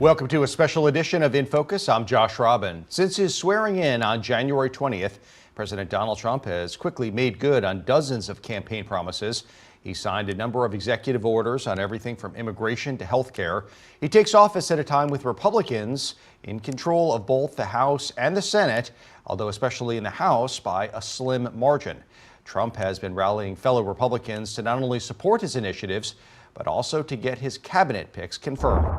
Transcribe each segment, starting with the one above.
Welcome to a special edition of In Focus. I'm Josh Robin. Since his swearing in on January 20th, President Donald Trump has quickly made good on dozens of campaign promises. He signed a number of executive orders on everything from immigration to health care. He takes office at a time with Republicans in control of both the House and the Senate, although especially in the House by a slim margin. Trump has been rallying fellow Republicans to not only support his initiatives, but also to get his cabinet picks confirmed.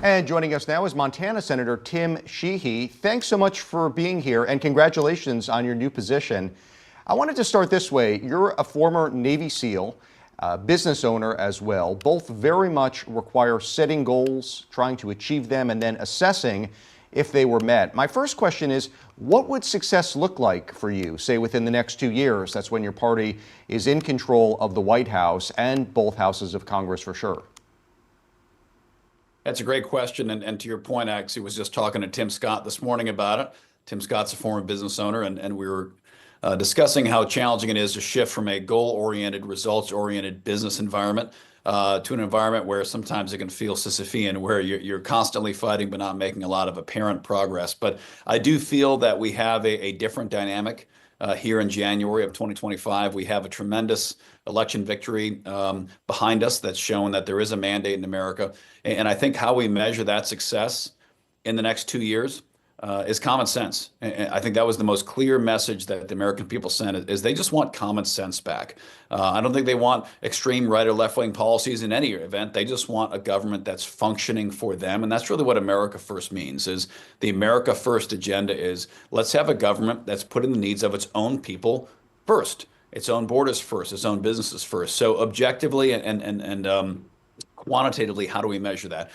And joining us now is Montana Senator Tim Sheehy. Thanks so much for being here and congratulations on your new position. I wanted to start this way. You're a former Navy SEAL, business owner as well. Both very much require setting goals, trying to achieve them, and then assessing if they were met. My first question is, what would success look like for you, say within the next 2 years? That's when your party is in control of the White House and both houses of Congress for sure. That's a great question. And to your point, I actually was just talking to Tim Scott this morning about it. Tim Scott's a former business owner, and we were discussing how challenging it is to shift from a goal-oriented, results-oriented business environment to an environment where sometimes it can feel Sisyphean, where you're constantly fighting but not making a lot of apparent progress. But I do feel that we have a different dynamic here in January of 2025. We have a tremendous election victory behind us that's shown that there is a mandate in America. And I think how we measure that success in the next 2 years is common sense. And I think that was the most clear message that the American people sent, is they just want common sense back. I don't think they want extreme right or left wing policies in any event. They just want a government that's functioning for them. And that's really what America First means. Is the America First agenda is, let's have a government that's putting the needs of its own people first, its own borders first, its own businesses first. So objectively and quantitatively, how do we measure that?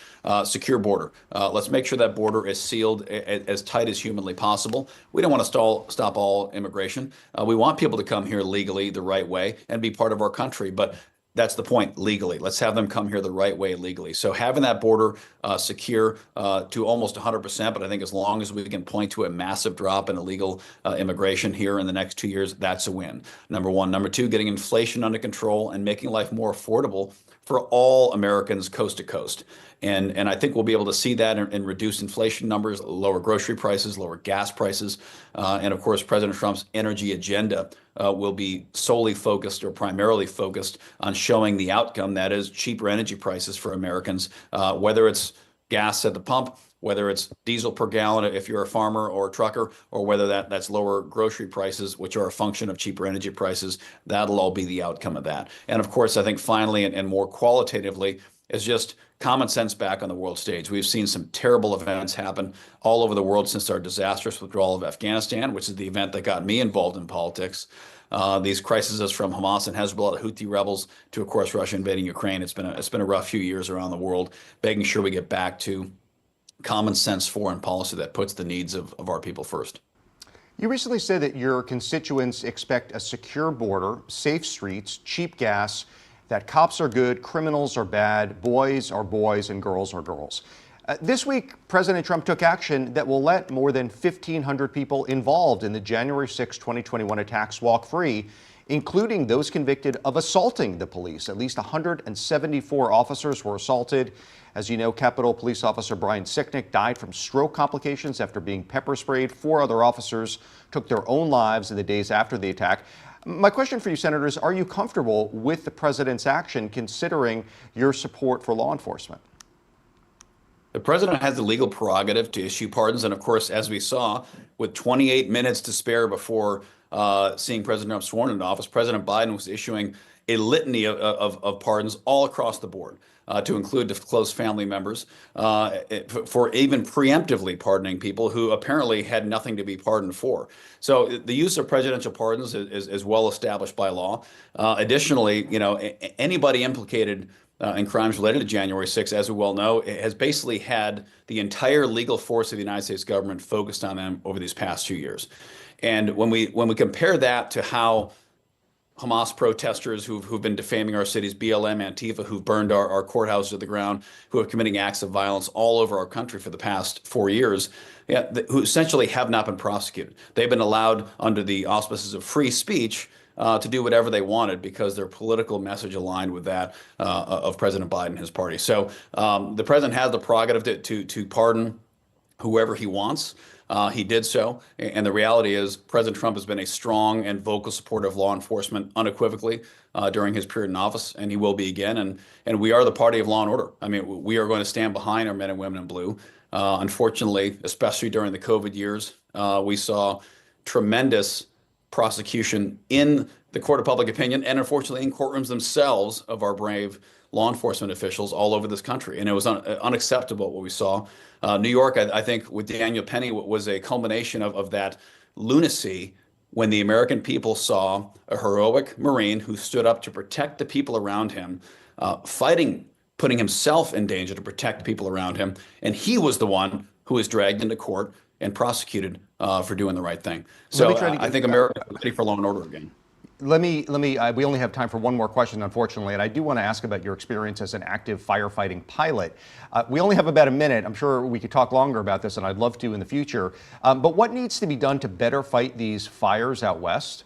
Secure border. Let's make sure that border is sealed as tight as humanly possible. We don't want to stop all immigration. We want people to come here legally the right way and be part of our country. But that's the point, legally. Let's have them come here the right way legally. So having that border secure to almost 100%, but I think as long as we can point to a massive drop in illegal immigration here in the next 2 years, that's a win. Number one. Number two, getting inflation under control and making life more affordable for all Americans coast to coast. And I think we'll be able to see that in reduced inflation numbers, lower grocery prices, lower gas prices. And of course, President Trump's energy agenda will be solely focused or primarily focused on showing the outcome, that is cheaper energy prices for Americans, whether it's gas at the pump, whether it's diesel per gallon if you're a farmer or a trucker, or whether that's lower grocery prices, which are a function of cheaper energy prices. That'll all be the outcome of that. And of course, I think finally and more qualitatively is just common sense back on the world stage. We've seen some terrible events happen all over the world since our disastrous withdrawal of Afghanistan, which is the event that got me involved in politics. These crises from Hamas and Hezbollah, the Houthi rebels, to of course Russia invading Ukraine. It's been a rough few years around the world, making sure we get back to common sense foreign policy that puts the needs of our people first. You recently said that your constituents expect a secure border, safe streets, cheap gas, that cops are good, criminals are bad, boys are boys, and girls are girls. This week, President Trump took action that will let more than 1,500 people involved in the January 6, 2021 attacks walk free, including those convicted of assaulting the police. At least 174 officers were assaulted. As you know, Capitol Police Officer Brian Sicknick died from stroke complications after being pepper sprayed. 4 other officers took their own lives in the days after the attack. My question for you, Senators, are you comfortable with the president's action considering your support for law enforcement? The president has the legal prerogative to issue pardons. And of course, as we saw, with 28 minutes to spare before seeing President Trump sworn into office, President Biden was issuing a litany of pardons all across the board, to include to close family members, for even preemptively pardoning people who apparently had nothing to be pardoned for. So the use of presidential pardons is well established by law. Additionally, anybody implicated in crimes related to January 6, as we well know, has basically had the entire legal force of the United States government focused on them over these past 2 years. And when we compare that to how Hamas protesters who've been defaming our cities, BLM, Antifa, who've burned our courthouses to the ground, who are committing acts of violence all over our country for the past 4 years, who essentially have not been prosecuted. They've been allowed under the auspices of free speech to do whatever they wanted because their political message aligned with that of President Biden and his party. So the president has the prerogative to pardon whoever he wants. He did so. And the reality is President Trump has been a strong and vocal supporter of law enforcement unequivocally during his period in office, and he will be again. And we are the party of law and order. I mean, we are going to stand behind our men and women in blue. Unfortunately, especially during the COVID years, we saw tremendous prosecution in the court of public opinion and unfortunately in courtrooms themselves of our brave law enforcement officials all over this country. And it was unacceptable what we saw. New York, I think, with Daniel Penny was a culmination of that lunacy when the American people saw a heroic Marine who stood up to protect the people around him, fighting, putting himself in danger to protect people around him. And he was the one who was dragged into court and prosecuted for doing the right thing. So I think America is ready for law and order again. We only have time for one more question, unfortunately, and I do want to ask about your experience as an active firefighting pilot. We only have about a minute. I'm sure we could talk longer about this, and I'd love to in the future. But what needs to be done to better fight these fires out west?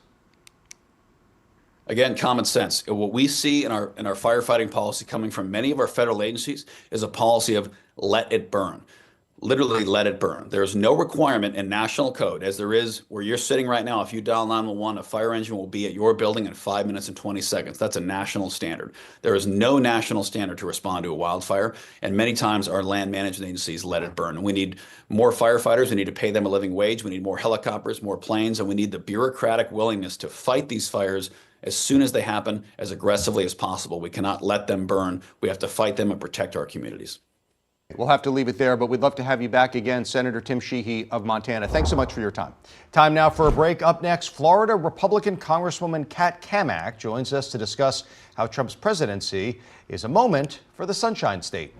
Again, common sense. What we see in our firefighting policy coming from many of our federal agencies is a policy of let it burn. Literally let it burn. There's no requirement in national code, as there is where you're sitting right now. If you dial 911, a fire engine will be at your building in 5 minutes and 20 seconds. That's a national standard. There is no national standard to respond to a wildfire, and many times our land management agencies let it burn. And we need more firefighters. We need to pay them a living wage. We need more helicopters, more planes, and we need the bureaucratic willingness to fight these fires as soon as they happen, as aggressively as possible. We cannot let them burn. We have to fight them and protect our communities. We'll have to leave it there, but we'd love to have you back again, Senator Tim Sheehy of Montana. Thanks so much for your time. Time now for a break. Up next, Florida Republican Congresswoman Cammack joins us to discuss how Trump's presidency is a moment for the Sunshine State.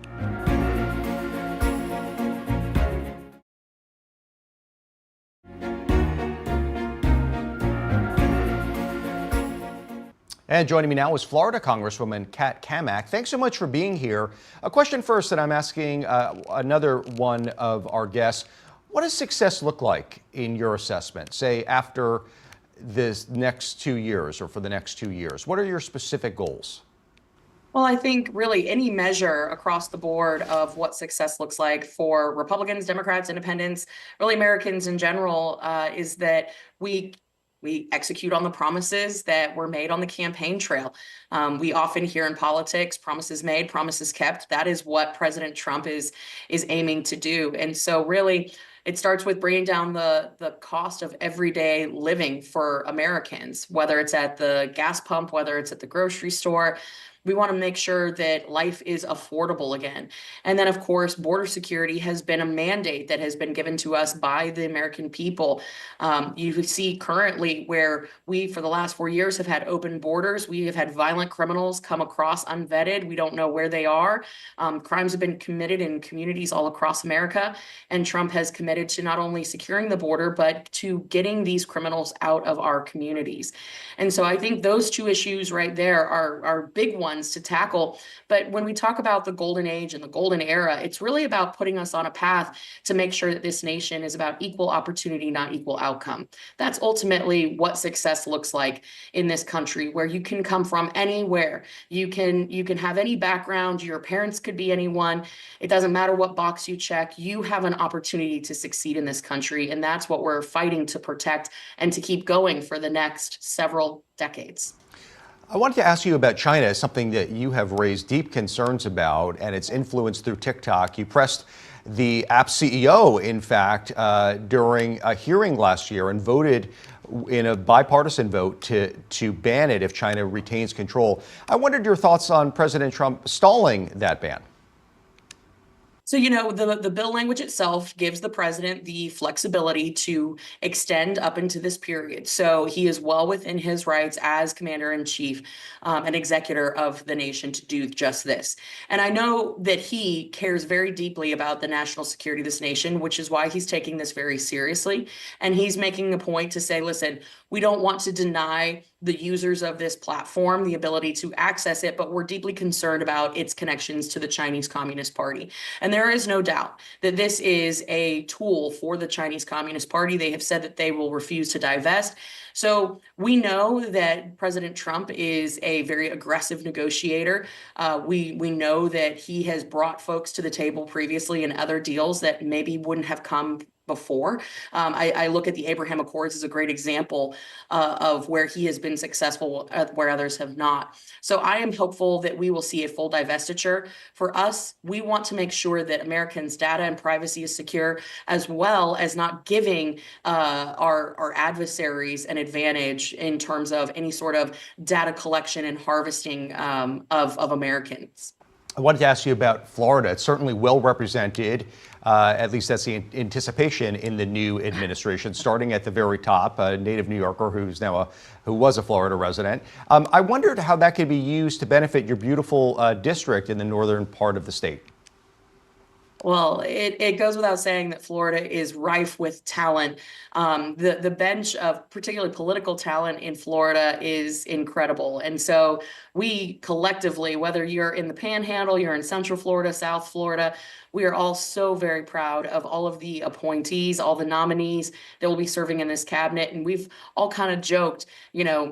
And joining me now is Florida Congresswoman Cammack. Thanks so much for being here. A question first that I'm asking another one of our guests. What does success look like in your assessment, say after this next 2 years or for the next 2 years? What are your specific goals? Well, I think really any measure across the board of what success looks like for Republicans, Democrats, Independents, really Americans in general, is that we execute on the promises that were made on the campaign trail. We often hear in politics, promises made, promises kept. That is what President Trump is aiming to do. And so really, it starts with bringing down the cost of everyday living for Americans, whether it's at the gas pump, whether it's at the grocery store. We want to make sure that life is affordable again. And then, of course, border security has been a mandate that has been given to us by the American people. You see currently where we, for the last 4 years, have had open borders. We have had violent criminals come across unvetted. We don't know where they are. Crimes have been committed in communities all across America. And Trump has committed to not only securing the border, but to getting these criminals out of our communities. And so I think those two issues right there are big ones to tackle. But when we talk about the golden age and the golden era, it's really about putting us on a path to make sure that this nation is about equal opportunity, not equal outcome. That's ultimately what success looks like in this country, where you can come from anywhere. You can have any background. Your parents could be anyone. It doesn't matter what box you check. You have an opportunity to succeed in this country. And that's what we're fighting to protect and to keep going for the next several decades. I wanted to ask you about China, something that you have raised deep concerns about and its influence through TikTok. You pressed the app CEO, in fact, during a hearing last year and voted in a bipartisan vote to ban it if China retains control. I wondered your thoughts on President Trump stalling that ban. So, the bill language itself gives the president the flexibility to extend up into this period. So he is well within his rights as commander in chief and executor of the nation to do just this. And I know that he cares very deeply about the national security of this nation, which is why he's taking this very seriously. And he's making a point to say, listen, we don't want to deny the users of this platform the ability to access it, but we're deeply concerned about its connections to the Chinese Communist Party. And there is no doubt that this is a tool for the Chinese Communist Party. They have said that they will refuse to divest. So we know that President Trump is a very aggressive negotiator. We know that he has brought folks to the table previously in other deals that maybe wouldn't have come before. I look at the Abraham Accords as a great example of where he has been successful, where others have not. So I am hopeful that we will see a full divestiture. For us, we want to make sure that Americans' data and privacy is secure, as well as not giving our adversaries an advantage in terms of any sort of data collection and harvesting of Americans. I wanted to ask you about Florida. It's certainly well represented, at least that's the anticipation in the new administration, starting at the very top, a native New Yorker who was a Florida resident. I wondered how that could be used to benefit your beautiful district in the northern part of the state. Well, it goes without saying that Florida is rife with talent. The bench of particularly political talent in Florida is incredible. And so we collectively, whether you're in the Panhandle, you're in Central Florida, South Florida, we are all so very proud of all of the appointees, all the nominees that will be serving in this cabinet. And we've all kind of joked,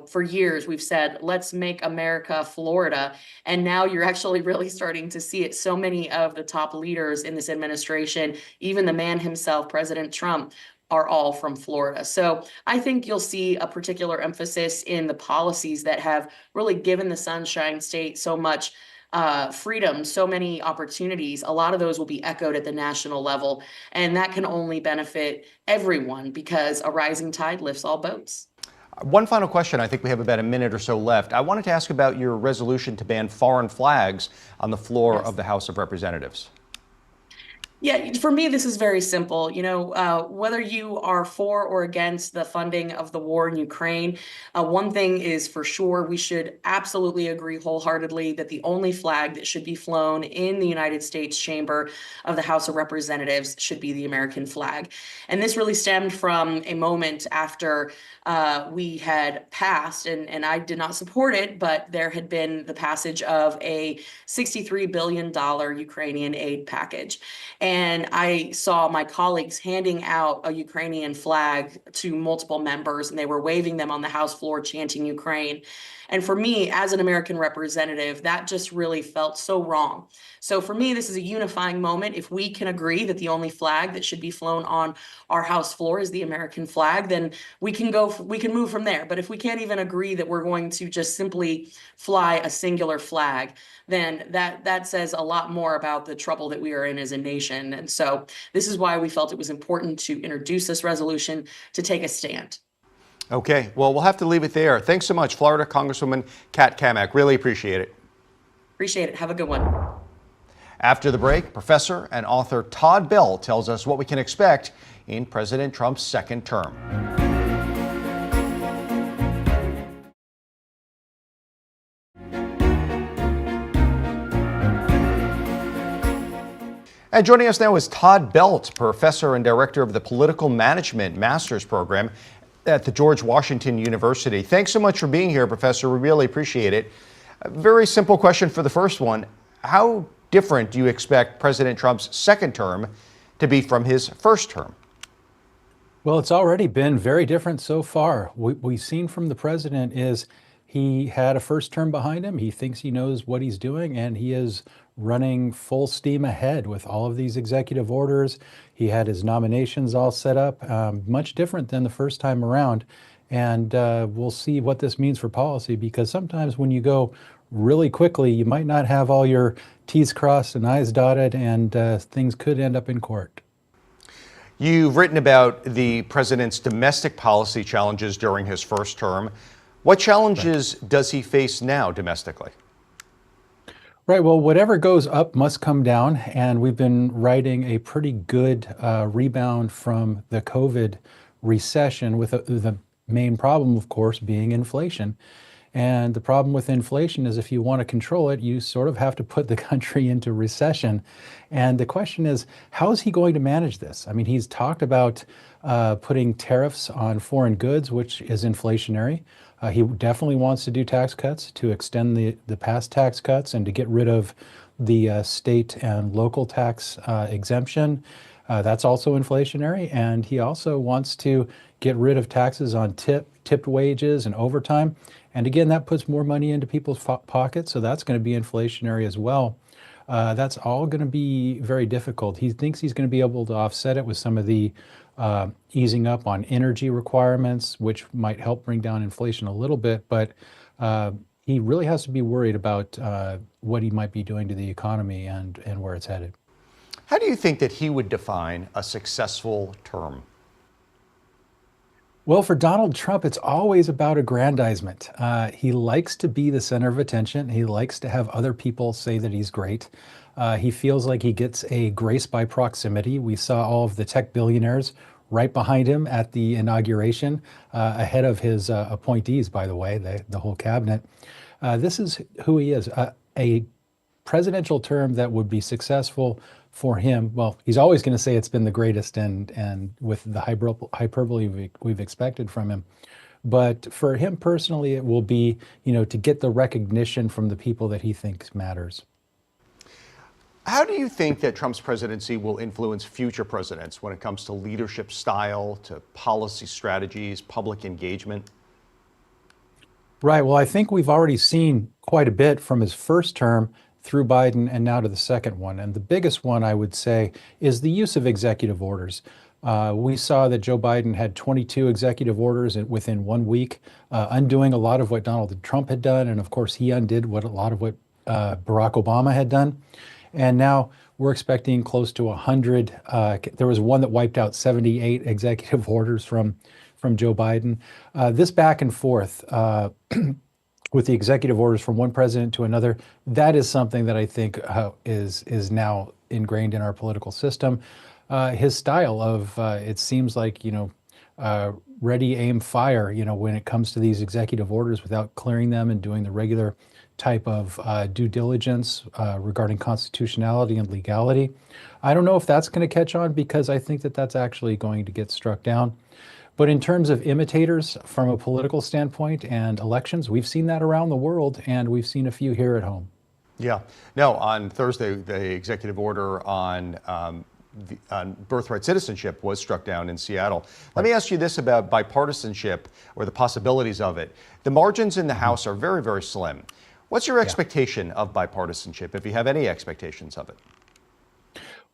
for years, we've said, let's make America Florida. And now you're actually really starting to see it. So many of the top leaders in this administration, even the man himself, President Trump, are all from Florida. So I think you'll see a particular emphasis in the policies that have really given the Sunshine State so much freedom, so many opportunities. A lot of those will be echoed at the national level, and that can only benefit everyone because a rising tide lifts all boats. One final question. I think we have about a minute or so left. I wanted to ask about your resolution to ban foreign flags on the floor of the House of Representatives. Yeah, for me, this is very simple. Whether you are for or against the funding of the war in Ukraine, one thing is for sure, we should absolutely agree wholeheartedly that the only flag that should be flown in the United States chamber of the House of Representatives should be the American flag. And this really stemmed from a moment after we had passed, and I did not support it, but there had been the passage of a $63 billion Ukrainian aid package. And I saw my colleagues handing out a Ukrainian flag to multiple members, and they were waving them on the House floor, chanting Ukraine. And for me, as an American representative, that just really felt so wrong. So for me, this is a unifying moment. If we can agree that the only flag that should be flown on our House floor is the American flag, then we can move from there. But if we can't even agree that we're going to just simply fly a singular flag, then that says a lot more about the trouble that we are in as a nation. And so this is why we felt it was important to introduce this resolution to take a stand. Okay, well, we'll have to leave it there. Thanks so much, Florida Congresswoman Kat Cammack. Really appreciate it. Appreciate it. Have a good one. After the break, professor and author Todd Belt tells us what we can expect in President Trump's second term. And joining us now is Todd Belt, professor and director of the Political Management Master's Program at the George Washington University. Thanks so much for being here, Professor. We really appreciate it. A very simple question for the first one. How different do you expect President Trump's second term to be from his first term? Well, it's already been very different so far. What we've seen from the president is he had a first term behind him. He thinks he knows what he's doing, and he is running full steam ahead with all of these executive orders. He had his nominations all set up, much different than the first time around. And we'll see what this means for policy, because sometimes when you go really quickly, you might not have all your T's crossed and I's dotted, and things could end up in court. You've written about the president's domestic policy challenges during his first term. What challenges does he face now domestically? Right. Well, whatever goes up must come down. And we've been writing a pretty good rebound from the COVID recession, with the main problem, of course, being inflation. And the problem with inflation is, if you want to control it, you sort of have to put the country into recession. And the question is, how is he going to manage this? I mean, he's talked about putting tariffs on foreign goods, which is inflationary. He definitely wants to do tax cuts, to extend the past tax cuts and to get rid of the state and local tax exemption. That's also inflationary. And he also wants to get rid of taxes on tipped wages and overtime. And again, that puts more money into people's pockets, so that's going to be inflationary as well. That's all going to be very difficult. He thinks he's going to be able to offset it with some of the easing up on energy requirements, which might help bring down inflation a little bit, but he really has to be worried about what he might be doing to the economy and where it's headed. How do you think that he would define a successful term? Well, for Donald Trump, it's always about aggrandizement. He likes to be the center of attention. He likes to have other people say that he's great. He feels like he gets a grace by proximity. We saw all of the tech billionaires right behind him at the inauguration, ahead of his appointees, by the way, the whole cabinet. This is who he is. A presidential term that would be successful for him, well, he's always going to say it's been the greatest, and with the hyperbole we've expected from him. But for him personally, it will be, to get the recognition from the people that he thinks matters. How do you think that Trump's presidency will influence future presidents when it comes to leadership style, to policy strategies, public engagement? Right. Well, I think we've already seen quite a bit from his first term through Biden and now to the second one. And the biggest one, I would say, is the use of executive orders. We saw that Joe Biden had 22 executive orders within 1 week, undoing a lot of what Donald Trump had done. And of course, he undid a lot of what Barack Obama had done. And now we're expecting close to 100. There was one that wiped out 78 executive orders from Joe Biden. This back and forth with the executive orders from one president to another, that is something that I think is now ingrained in our political system. His style of, it seems like, ready, aim, fire, when it comes to these executive orders without clearing them and doing the regular type of due diligence regarding constitutionality and legality. I don't know if that's going to catch on, because I think that that's actually going to get struck down. But in terms of imitators from a political standpoint and elections, we've seen that around the world, and we've seen a few here at home. Yeah. No, on Thursday, the executive order on birthright citizenship was struck down in Seattle. Let me ask you this about bipartisanship, or the possibilities of it. The margins in the House are very, very slim. What's your expectation of bipartisanship, if you have any expectations of it?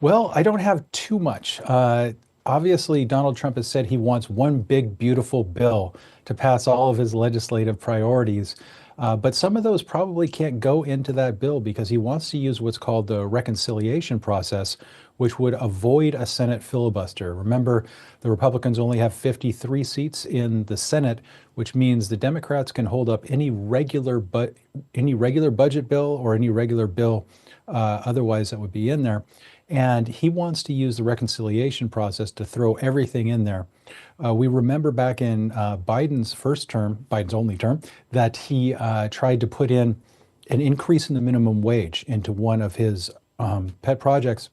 Well, I don't have too much. Obviously, Donald Trump has said he wants one big, beautiful bill to pass all of his legislative priorities. But some of those probably can't go into that bill, because he wants to use what's called the reconciliation process, which would avoid a Senate filibuster. Remember, the Republicans only have 53 seats in the Senate, which means the Democrats can hold up any regular budget bill or any regular bill otherwise that would be in there. And he wants to use the reconciliation process to throw everything in there. We remember back in Biden's first term, Biden's only term, that he tried to put in an increase in the minimum wage into one of his pet projects.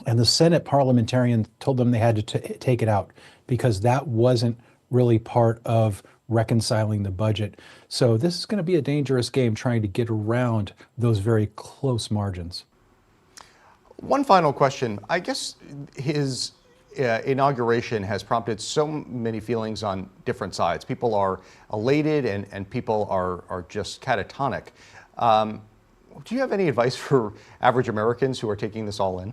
And the Senate parliamentarian told them they had to take it out, because that wasn't really part of reconciling the budget. So this is going to be a dangerous game, trying to get around those very close margins. One final question. I guess his inauguration has prompted so many feelings on different sides. People are elated, and people are just catatonic. Do you have any advice for average Americans who are taking this all in?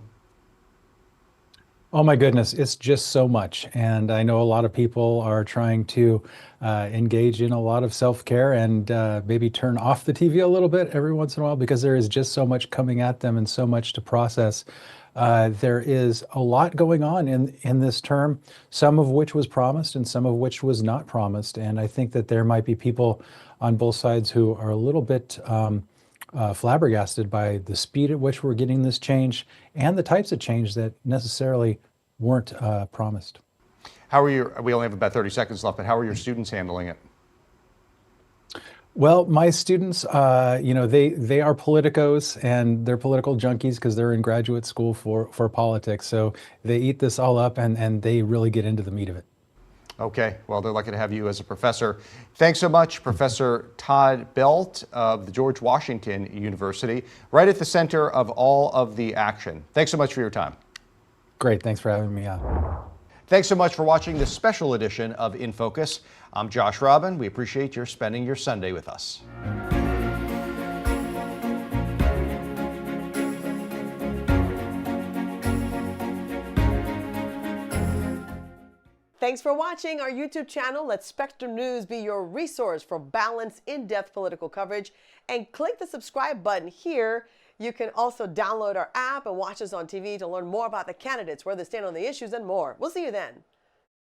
Oh my goodness, it's just so much. And I know a lot of people are trying to engage in a lot of self-care and maybe turn off the TV a little bit every once in a while, because there is just so much coming at them and so much to process. There is a lot going on in this term, some of which was promised and some of which was not promised. And I think that there might be people on both sides who are a little bit flabbergasted by the speed at which we're getting this change and the types of change that necessarily weren't promised. How are you? We only have about 30 seconds left, but how are your students handling it? Well, my students, they are politicos, and they're political junkies because they're in graduate school for politics. So they eat this all up, and they really get into the meat of it. Okay, well, they're lucky to have you as a professor. Thanks so much, Professor Todd Belt of the George Washington University, right at the center of all of the action. Thanks so much for your time. Great, thanks for having me on. Thanks so much for watching this special edition of In Focus. I'm Josh Robin. We appreciate your spending your Sunday with us. Thanks for watching our YouTube channel. Let Spectrum News be your resource for balanced, in-depth political coverage. And click the subscribe button here. You can also download our app and watch us on TV to learn more about the candidates, where they stand on the issues, and more. We'll see you then.